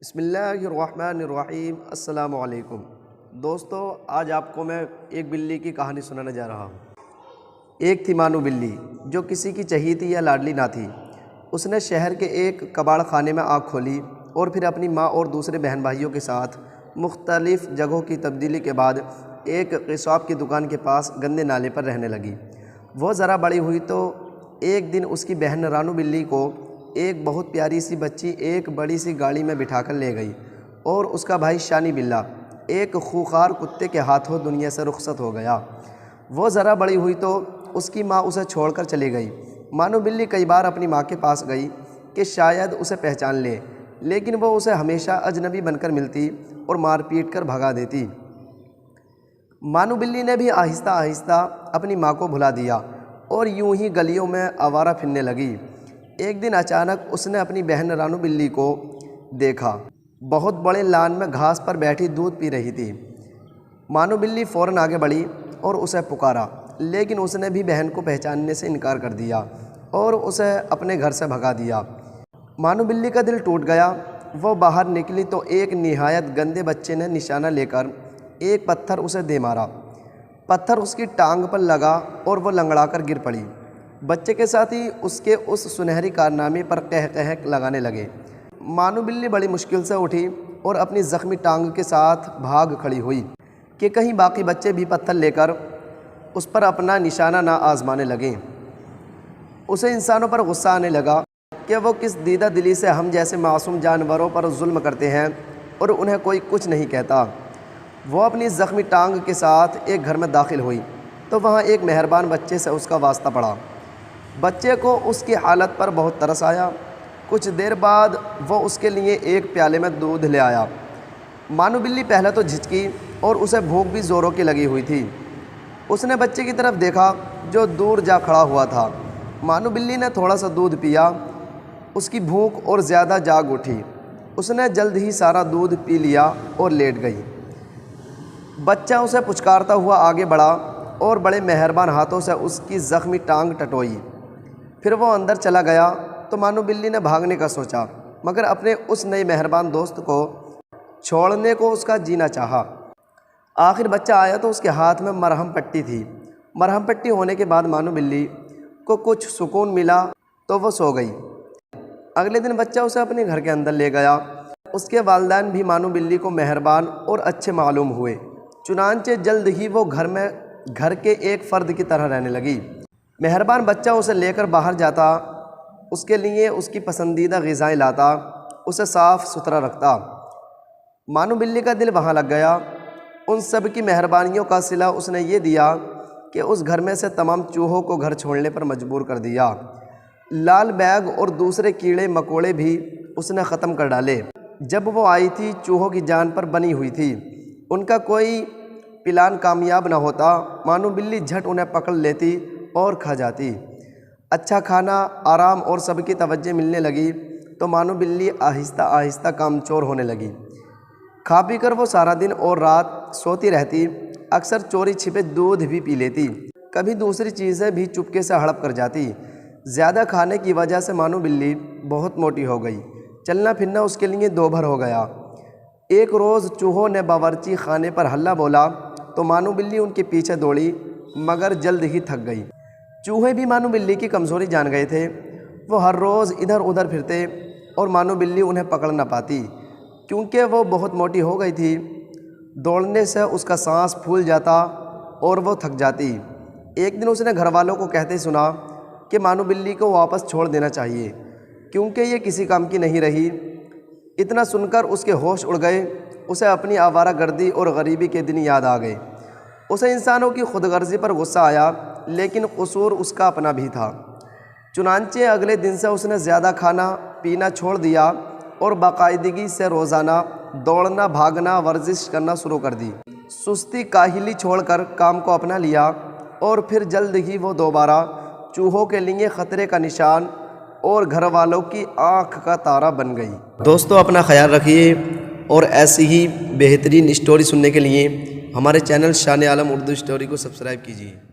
بسم اللہ الرحمن الرحیم۔ السلام علیکم دوستو، آج آپ کو میں ایک بلی کی کہانی سنانے جا رہا ہوں۔ ایک تھی مانو بلی جو کسی کی چہیتی یا لاڈلی نہ تھی۔ اس نے شہر کے ایک کباڑ خانے میں آنکھ کھولی اور پھر اپنی ماں اور دوسرے بہن بھائیوں کے ساتھ مختلف جگہوں کی تبدیلی کے بعد ایک قصاب کی دکان کے پاس گندے نالے پر رہنے لگی۔ وہ ذرا بڑی ہوئی تو ایک دن اس کی بہن رانو بلی کو ایک بہت پیاری سی بچی ایک بڑی سی گاڑی میں بٹھا کر لے گئی اور اس کا بھائی شانی بلّا ایک خوخار کتے کے ہاتھوں دنیا سے رخصت ہو گیا۔ وہ ذرا بڑی ہوئی تو اس کی ماں اسے چھوڑ کر چلی گئی۔ مانو بلی کئی بار اپنی ماں کے پاس گئی کہ شاید اسے پہچان لے، لیکن وہ اسے ہمیشہ اجنبی بن کر ملتی اور مار پیٹ کر بھگا دیتی۔ مانو بلی نے بھی آہستہ آہستہ اپنی ماں کو بھلا دیا اور یوں ہی گلیوں میں آوارہ پھرنے لگی۔ ایک دن اچانک اس نے اپنی بہن رانو بلی کو دیکھا، بہت بڑے لان میں گھاس پر بیٹھی دودھ پی رہی تھی۔ مانو بلی فوراً آگے بڑھی اور اسے پکارا، لیکن اس نے بھی بہن کو پہچاننے سے انکار کر دیا اور اسے اپنے گھر سے بھگا دیا۔ مانو بلی کا دل ٹوٹ گیا۔ وہ باہر نکلی تو ایک نہایت گندے بچے نے نشانہ لے کر ایک پتھر اسے دے مارا۔ پتھر اس کی ٹانگ پر لگا اور وہ لنگڑا کر گر پڑی۔ بچے کے ساتھی اس کے اس سنہری کارنامے پر قہقہ لگانے لگے۔ مانو بلی بڑی مشکل سے اٹھی اور اپنی زخمی ٹانگ کے ساتھ بھاگ کھڑی ہوئی کہ کہیں باقی بچے بھی پتھر لے کر اس پر اپنا نشانہ نہ آزمانے لگیں۔ اسے انسانوں پر غصہ آنے لگا کہ وہ کس دیدہ دلی سے ہم جیسے معصوم جانوروں پر ظلم کرتے ہیں اور انہیں کوئی کچھ نہیں کہتا۔ وہ اپنی زخمی ٹانگ کے ساتھ ایک گھر میں داخل ہوئی تو وہاں ایک مہربان بچے سے اس کا واسطہ پڑا۔ بچے کو اس کی حالت پر بہت ترس آیا۔ کچھ دیر بعد وہ اس کے لیے ایک پیالے میں دودھ لے آیا۔ مانو بلی پہلے تو جھچکی اور اسے بھوک بھی زوروں کی لگی ہوئی تھی۔ اس نے بچے کی طرف دیکھا جو دور جا کھڑا ہوا تھا۔ مانو بلی نے تھوڑا سا دودھ پیا، اس کی بھوک اور زیادہ جاگ اٹھی۔ اس نے جلد ہی سارا دودھ پی لیا اور لیٹ گئی۔ بچہ اسے پچکارتا ہوا آگے بڑھا اور بڑے مہربان ہاتھوں سے اس کی زخمی ٹانگ ٹٹوئی۔ پھر وہ اندر چلا گیا تو مانو بلی نے بھاگنے کا سوچا، مگر اپنے اس نئے مہربان دوست کو چھوڑنے کو اس کا جینا چاہا۔ آخر بچہ آیا تو اس کے ہاتھ میں مرہم پٹی تھی۔ مرہم پٹی ہونے کے بعد مانو بلی کو کچھ سکون ملا تو وہ سو گئی۔ اگلے دن بچہ اسے اپنے گھر کے اندر لے گیا۔ اس کے والدین بھی مانو بلی کو مہربان اور اچھے معلوم ہوئے، چنانچہ جلد ہی وہ گھر کے ایک فرد کی طرح رہنے لگی۔ مہربان بچہ اسے لے کر باہر جاتا، اس کے لیے اس کی پسندیدہ غذائیں لاتا، اسے صاف ستھرا رکھتا۔ مانو بلی کا دل وہاں لگ گیا۔ ان سب کی مہربانیوں کا صلہ اس نے یہ دیا کہ اس گھر میں سے تمام چوہوں کو گھر چھوڑنے پر مجبور کر دیا۔ لال بیگ اور دوسرے کیڑے مکوڑے بھی اس نے ختم کر ڈالے۔ جب وہ آئی تھی چوہوں کی جان پر بنی ہوئی تھی، ان کا کوئی پلان کامیاب نہ ہوتا، مانو بلی جھٹ انہیں پکڑ لیتی اور کھا جاتی۔ اچھا کھانا، آرام اور سب کی توجہ ملنے لگی تو مانو بلی آہستہ آہستہ کام چور ہونے لگی۔ کھا پی کر وہ سارا دن اور رات سوتی رہتی، اکثر چوری چھپے دودھ بھی پی لیتی، کبھی دوسری چیزیں بھی چپکے سے ہڑپ کر جاتی۔ زیادہ کھانے کی وجہ سے مانو بلی بہت موٹی ہو گئی، چلنا پھرنا اس کے لیے دوبھر ہو گیا۔ ایک روز چوہوں نے باورچی خانے پر ہلہ بولا تو مانو بلی ان کے پیچھے دوڑی، مگر جلد ہی تھک گئی۔ چوہے بھی مانو بلی کی کمزوری جان گئے تھے۔ وہ ہر روز ادھر ادھر پھرتے اور مانو بلی انہیں پکڑ نہ پاتی، کیونکہ وہ بہت موٹی ہو گئی تھی۔ دوڑنے سے اس کا سانس پھول جاتا اور وہ تھک جاتی۔ ایک دن اس نے گھر والوں کو کہتے سنا کہ مانو بلی کو واپس چھوڑ دینا چاہیے، کیونکہ یہ کسی کام کی نہیں رہی۔ اتنا سن کر اس کے ہوش اڑ گئے۔ اسے اپنی آوارہ گردی اور غریبی کے دن یاد آ گئے۔ اسے انسانوں کی خود غرضی پر غصہ آیا، لیکن قصور اس کا اپنا بھی تھا۔ چنانچہ اگلے دن سے اس نے زیادہ کھانا پینا چھوڑ دیا اور باقاعدگی سے روزانہ دوڑنا، بھاگنا، ورزش کرنا شروع کر دی۔ سستی کاہلی چھوڑ کر کام کو اپنا لیا اور پھر جلد ہی وہ دوبارہ چوہوں کے لیے خطرے کا نشان اور گھر والوں کی آنکھ کا تارا بن گئی۔ دوستو، اپنا خیال رکھیے اور ایسی ہی بہترین اسٹوری سننے کے لیے ہمارے چینل شان عالم اردو اسٹوری کو سبسکرائب کیجیے۔